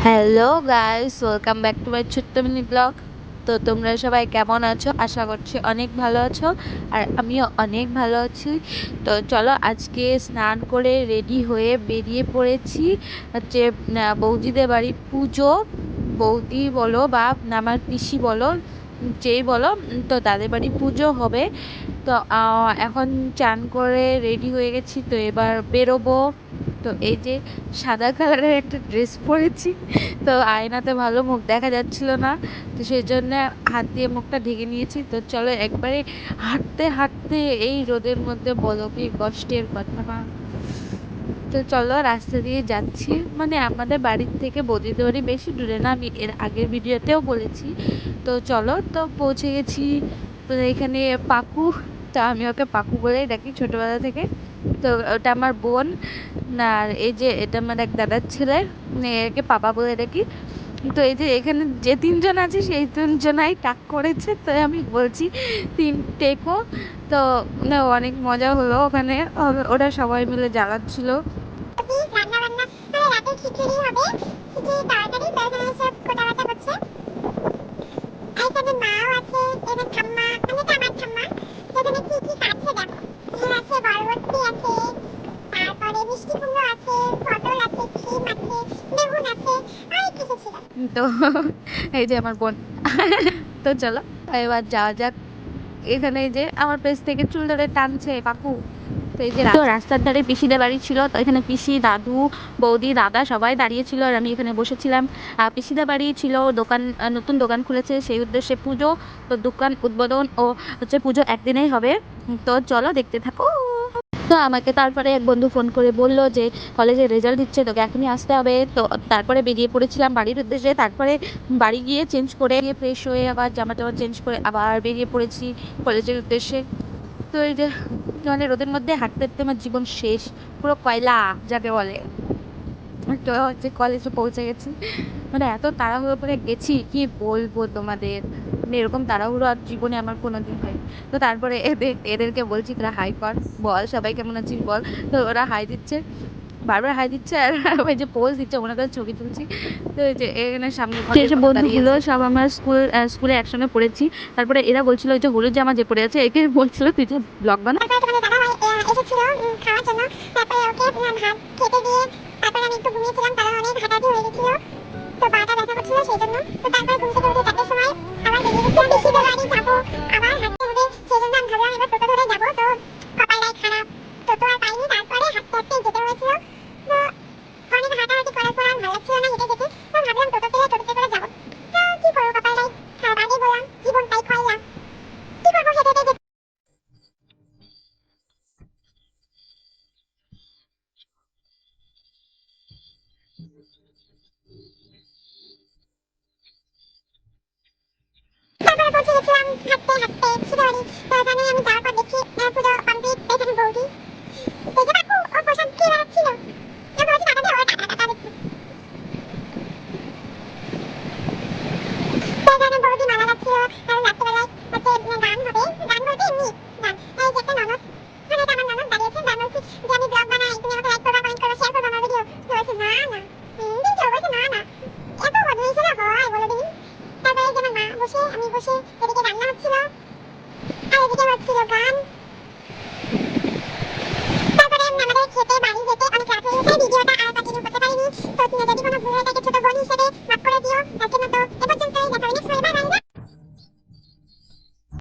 Hello guys, welcome back to my ছোট্ট mini blog. তো তোমরা সবাই কেমন আছো? আশা করছি অনেক ভালো আছো, আর আমিও অনেক ভালো আছি। তো চলো, আজকে স্নান করে রেডি হয়ে বেরিয়ে পড়েছি হচ্ছে বৌদিদের বাড়ির পুজো। বৌদি বলো বা আমার পিসি বলো, যেই বলো, তো তাদের বাড়ি পুজো হবে। তো এখন চান করে রেডি হয়ে গেছি, তো এবার বেরোবো। তো এই যে সাদা কালারের একটা ড্রেস পরেছি, তো আয়নাতে ভালো মুখ দেখা যাচ্ছিল না, তো সেই জন্য হাত দিয়ে মুখটা ঢেকে নিয়েছি। তো চলো একবারে হাঁটতে হাঁটতে এই রোদের মধ্যে, বলো কি কষ্টের কথা না। তো চলো রাস্তা দিয়ে যাচ্ছি, মানে আমাদের বাড়ির থেকে বৌদিদের বাড়ি বেশি দূরে না, আমি এর আগের ভিডিওতেও বলেছি। তো চলো, তো পৌঁছে গেছি। তো এখানে পাকু, তা আমি ওকে পাকু বলেই ডাকি ছোটোবেলা থেকে। তো ওটা আমার বোন, আর এই যে এটা আমার এক দাদার ছেলে, একে পাপা বলে ডাকি। তো এই যে এখানে যে তিনজন আছে সেই তিনজনাই টাক করেছে, তো আমি বলছি তিন টেকো। তো অনেক মজা হলো ওখানে, ওরা সবাই মিলে জ্বালাচ্ছিল। তো এই যে আমার বোন। তো চলো এবার যাওয়া যাক। এখানে এই যে আমার পেছ থেকে চুল ধরে টানছে কাকু। তো এই যে রাস্তার ধারে পিসিদের বাড়ি ছিল, তো এখানে পিসি, দাদু, বৌদি, দাদা সবাই দাঁড়িয়েছিল, আর আমি এখানে বসেছিলাম। পিসিদের বাড়ি ছিল দোকান, নতুন দোকান খুলেছে, সেই উদ্দেশ্যে পুজো। তো দোকান উদ্বোধন ও হচ্ছে পুজো একদিনেই হবে। তো চলো দেখতে থাকো। তো আমাকে তারপরে এক বন্ধু ফোন করে বললো যে কলেজের রেজাল্ট দিচ্ছে, তোকে এখনই আসতে হবে। তো তারপরে বেরিয়ে পড়েছিলাম বাড়ির উদ্দেশ্যে। তারপরে বাড়ি গিয়ে চেঞ্জ করে ফ্রেশ হয়ে আবার জামা টামা চেঞ্জ করে আবার বেরিয়ে পড়েছি কলেজের উদ্দেশ্যে। তো এই যে মানে রোদের মধ্যে হাঁটতে হাঁটতে আমার জীবন শেষ, পুরো কয়লা যাকে বলে। তো হচ্ছে কলেজে পৌঁছে গেছি, মানে এত তাড়াহুড়ো করে গেছি কি বলবো তোমাদের, মানে এরকম তাড়াহুড়ো আর জীবনে আমার কোনোদিন হয়। তো তারপরে এদেরকে বলছি তোরা হাই কর, বল সবাই কেমন আছিস বল। তো ওরা হাই দিচ্ছে, বারবার হাই দিচ্ছে, আর ওই যে পোজ দিচ্ছে, ওনার কাছে ছবি তুলছি। তো এই যে এখানে সামনে যেসব বন্ধুগুলো সব আমার স্কুলে একসঙ্গে পড়েছি। তারপরে এরা বলছিল ওই যে হলুদ জামা যে পড়ে আছে, একে বলছিল তুই যে ব্লগ বানা।